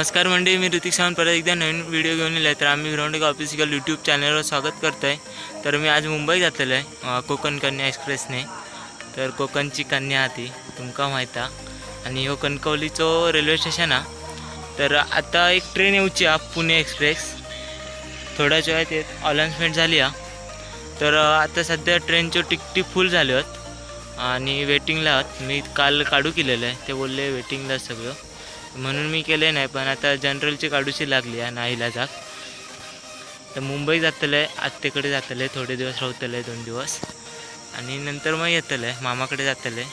नमस्कार मंडळी, मी ऋतिक सावंत परत एकदा नवीन व्हिडिओ घेऊन आलो आहे. तर आम्ही ग्राउंड ऑफिशियल यूट्यूब चॅनलवर स्वागत करतो आहे. तर मी आज मुंबई जातलो आहे कोकण कन्या एक्सप्रेसने. तर कोकणची कन्या ती तुमका माहीत आहे आणि हो कणकवलीचो रेल्वे स्टेशन हा. तर आता एक ट्रेन येऊची हा पुणे एक्सप्रेस. थोड्याच वेळात एक अनाउन्समेंट झाली हा. तर आता सध्या ट्रेनचे तिकीट फुल झाले आहेत आणि वेटिंगला आहात. मी काल काढू केलेलं आहे, ते बोलले वेटिंगला सगळं, म्हणून मी केले नाही. पण आता जनरलची काढूशी लागली आहे नाहीला जाग. तर मुंबई जातलं आहे, आत्तेकडे जातलं आहे, थोडे दिवस राहतलं आहे 2 दिवस आणि नंतर मग येतलं आहे मामाकडे जातलं आहे.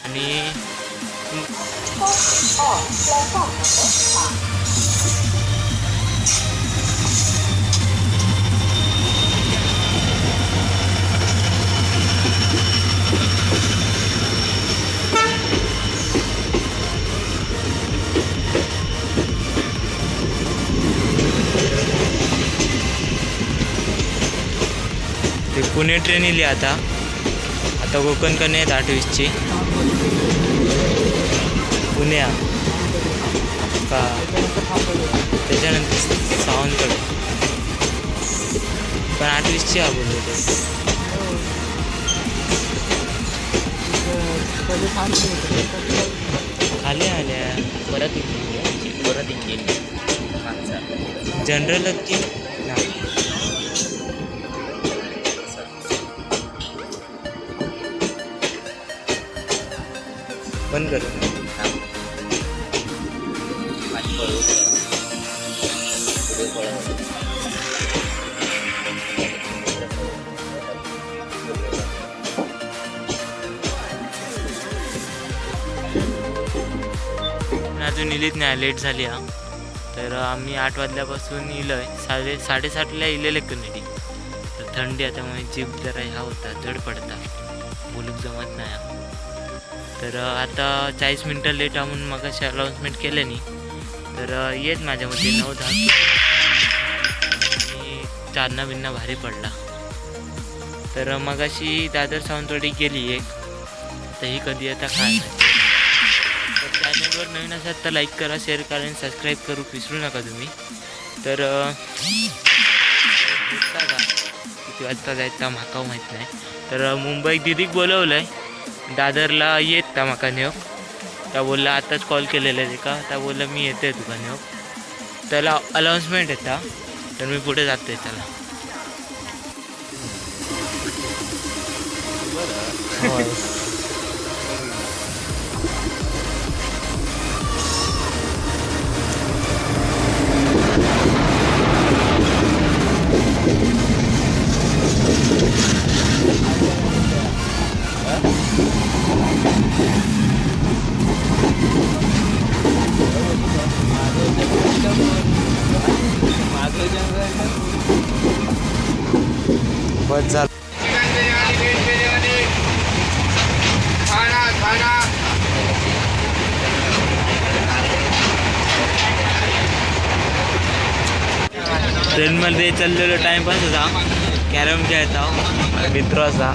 आणि ते पुणे ट्रेन येईल आता कोकण कन्या आहेत 28ची पुणे का त्याच्यानंतर सावंतकडे. पण 28ची हा बोललो खाली आल्या परत जनरल की बंद करू. अजून इलीच नाही, लेट झाली हा. तर आम्ही 8 वाजल्यापासून इलो आहे, 7:30ला इलेले कनेडी. तर थंडी आता मग जीभ जरा ह्या होता, जड पडता, बोलूक जमत नाही. तर आता 40 मिनटं लेट म्हणून मग अशी अनाउन्समेंट केल्याने तर येत माझ्यामध्ये 9-10 आणि चांदणा बिन्ना भारी पडला. तर मग अशी दादर सावंतवाडी गेली एक, तर ही कधी आता काय नाही. तर चॅनलवर नवीन असाल तर लाईक करा, शेअर करा आणि सबस्क्राईब करू विसरू नका तुम्ही. तर का किती वाजता जायचा माका माहीत नाही. तर मुंबईत दिदीक बोलवलं आहे दादरला येत त्या माका नेऊ. त्या बोलला आत्ताच कॉल केलेला आहे का, त्या बोलला मी येते तुका नेऊ. त्याला अनाउन्समेंट येता, तर मी पुढे जातो आहे त्याला. बस झालं. ट्रेनमध्ये चाललेलो टाइमपास होता, कॅरम खेळता मित्र असा.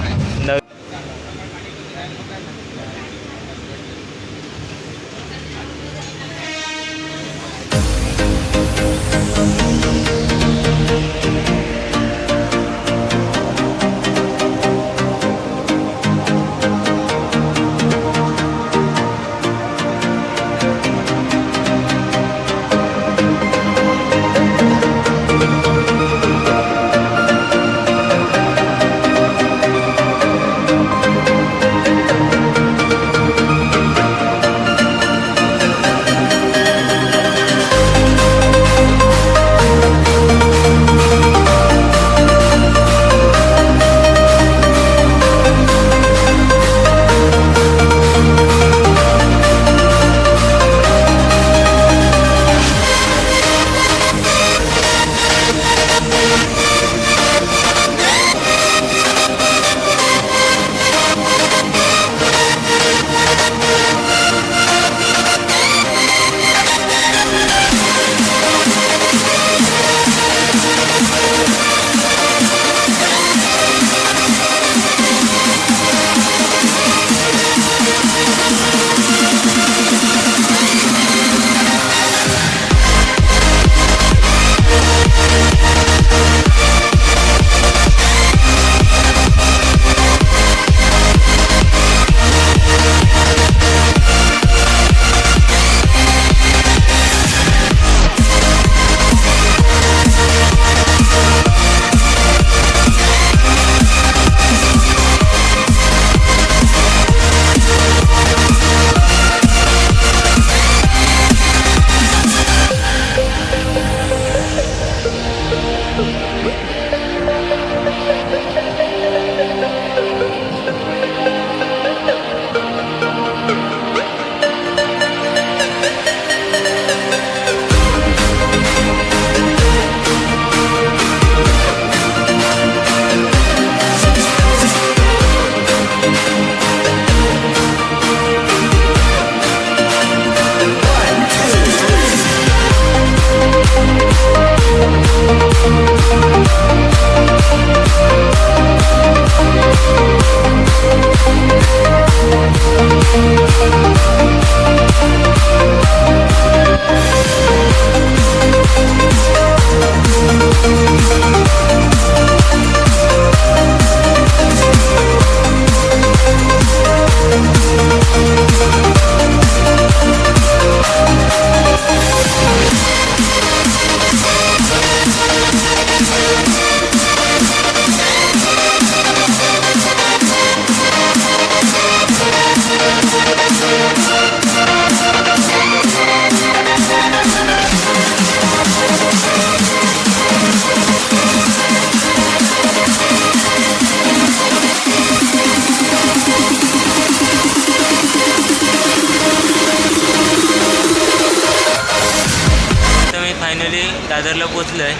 दादरला पोचलो आहे.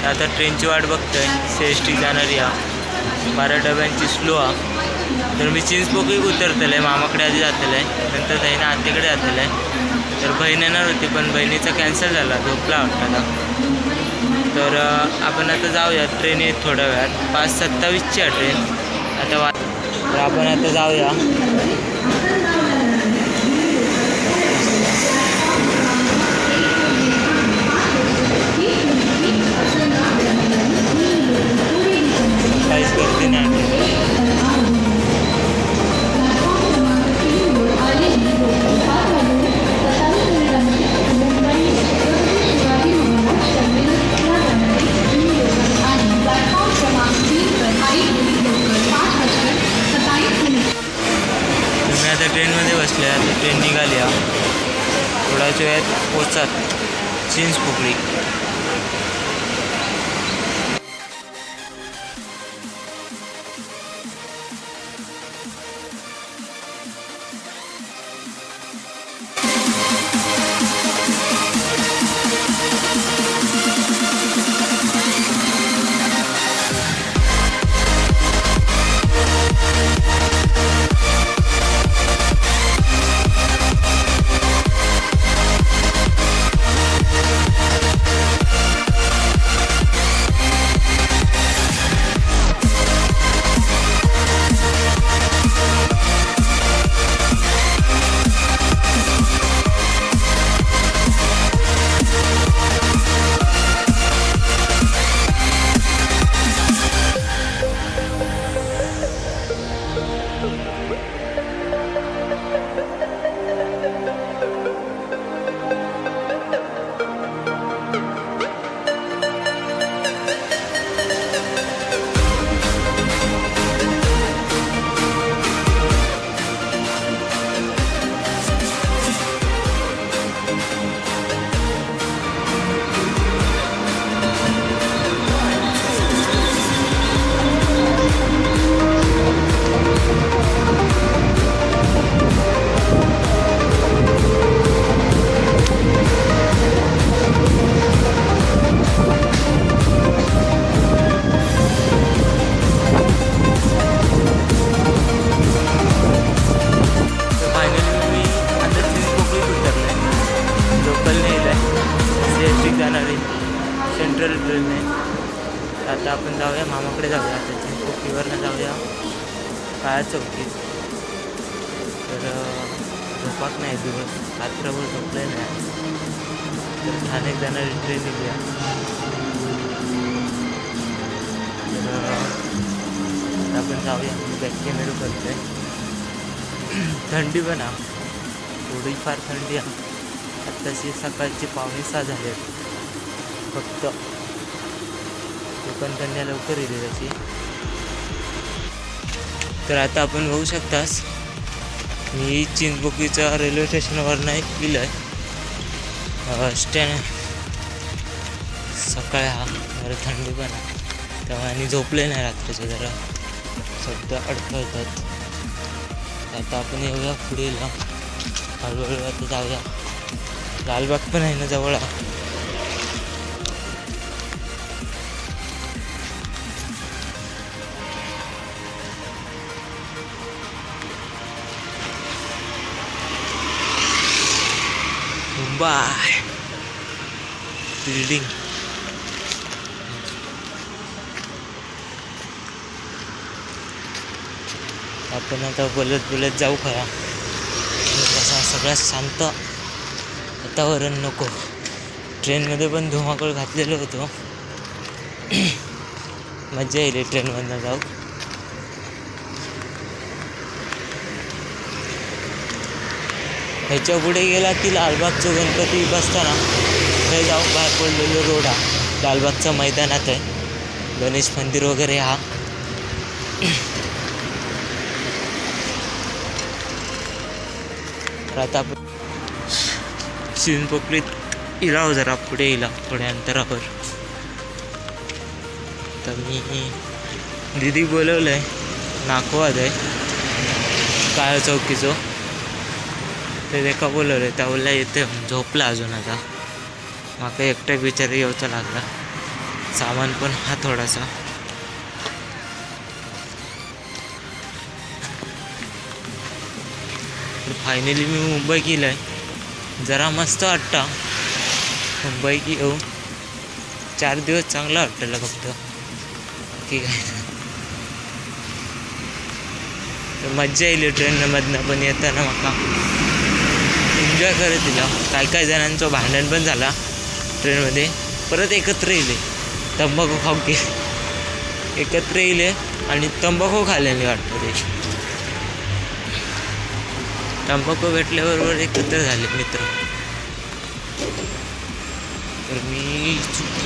आता ट्रेनची वाट बघतो आहे. CST जाणारी हा 12 डब्यांची स्लो हा. तर मी चिंचपोकळी उतरतलं आहे, मामाकडे आधी जातलं आहे, नंतर ताईनं आत्याकडे जातलं आहे. तर बहीण येणार होती पण बहिणीचा कॅन्सल झाला, झोपला वाटतं आता. तर आपण आता जाऊया. ट्रेन येत थोड्या वेळात 5:27ची आहे ट्रेन आता. तर आपण आता जाऊया. काहीच गर्दी नाही. मी आता ट्रेनमध्ये बसले. आता ट्रेन निघाली आहे. थोड्याच वेळात पोचत चिंचपोकळी. सेंट्रल ट्रेन आहे. आता आपण जाऊया मामाकडे जाऊया. आता चिंचपोकळीवरनं जाऊया काळा चौकीत. तर झोपाक नाही, दिवस रात्रभर झोपले नाही. तर ठाण्यात जाणारी ट्रेन निघूया. तर आपण जाऊया. बॅक कॅमेरा करतोय. थंडी पण थोडीफार थंडी आहे. आत्ताशी सकाळची 5:45 झाले. फक्त कोकण कन्या लवकर येते त्याची. तर आता आपण बघू शकतास मी चिंचपोकळीच्या रेल्वे स्टेशनवरनं एक गेलो आहे. स्टँड सकाळी जरा थंडी पण आहे तेव्हा आणि झोपले नाही रात्रीचे, जरा शब्द अडखळतात. आता आपण येऊया पुढे हळूहळू आता जाऊया. लालबाग पण आहे ना जवळ. मुंबई बिल्डिंग. आपण आता बोलत बोलत जाऊ खरा. कसा सगळ्यात शांत वातावरण नको. ट्रेनमध्ये पण धुमाकूळ घातलेलं होतं. मजा येईल ट्रेनमधनं जाऊ. ह्याच्या पुढे गेला की लालबागचं गणपती बसताना हे जाऊ बाहेर पडलेलं रोड हा लालबागच्या मैदानात आहे. गणेश मंदिर वगैरे हा. तर आता आपण चिंचपोकळीत इलाव जरा पुढे इला थोड्या अंतरावर. तर मी दीदी बोलवलं आहे नाकवाद आहे काळ्या चौकीचं. ते एका बोलवलं आहे त्या बोलला येते, झोपला अजून आता. माका एकट्याक विचार येवचा लागला, सामान पण हा थोडासा. तर फायनली मी मुंबई गेलाय. जरा मस्त वाटतं मुंबई की येऊ. 4 दिवस चांगला वाटलं फक्त, ठीक आहे. तर मज्जा येईल ट्रेनमधनं पण येताना. माका एन्जॉय करत दिला. काय जणांचं भांडण पण झाला ट्रेनमध्ये. परत एकत्र येईल, तंबाखू खाऊ की एकत्र येईल आणि तंबाखू खाल्ल्याने वाटतं ते. तंबाखू भेटल्याबरोबर एकत्र झाले मित्र. तर मी चुकी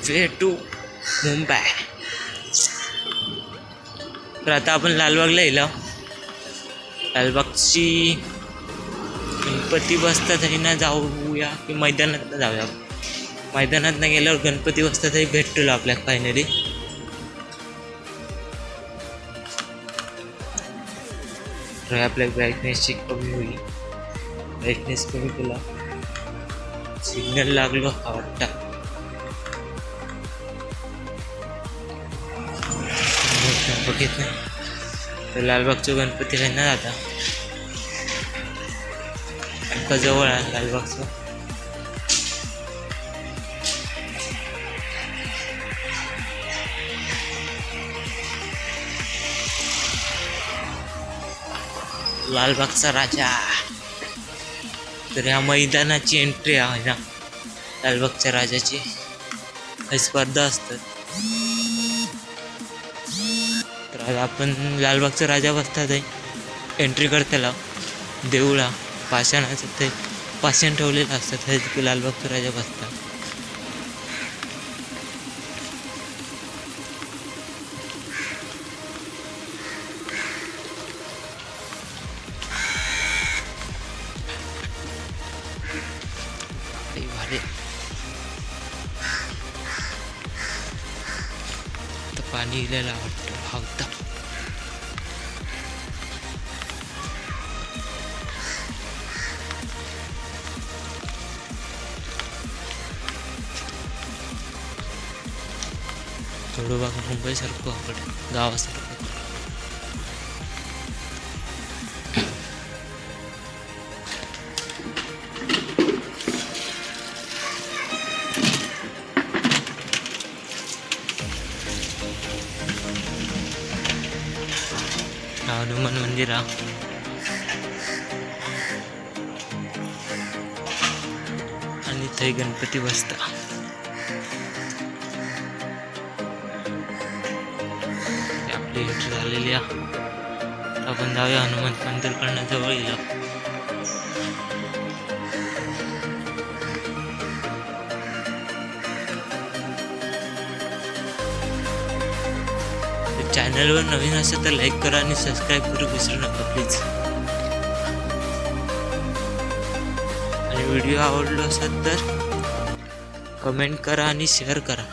वे टू मुंबई. तर आता आपण लालबागला येलो. लालबागची गणपती बसतात आहे ना, जाऊया की मैदानात जाऊया. मैदानात नाही गेल्यावर गणपती बसतात आहे भेटतो आपल्याला फायनली. तर आपल्या ब्राईटनेसची कमी होईल. ब्राईटनेस कमी केला, सिग्नल लागलो हा वाटतं. बघित नाही. तर लालबागचं गणपती आहे ना आता का जवळ आहे लालबागचं. लालबागचा राजा. तर ह्या मैदानाची एंट्री आहे ना लालबागच्या राजाची. काही स्पर्धा असतात. तर आज आपण लालबागचा राजा बसतात आहे. एंट्री करताना देऊळा पाषाणाचं ते पाषाण ठेवलेलं असतात की लालबागचा राजा बसतात. भारी. तर पाणी इलेलं आवडतं भावता. थोडं बघा मुंबईसारखं आवडतं, गावासारखं. हनुमान मंदिर आणि थंय गणपती बसता. आपली एंट्री झालेली आहे. आपण जाऊया हनुमान मंदिर कडनं जवळ येईल. चॅनलवर नवीन असेल तर लाईक करा आणि सबस्क्राईब करू विसरू नका प्लीज. आणि व्हिडिओ आवडला असेल तर कमेंट करा आणि शेअर करा.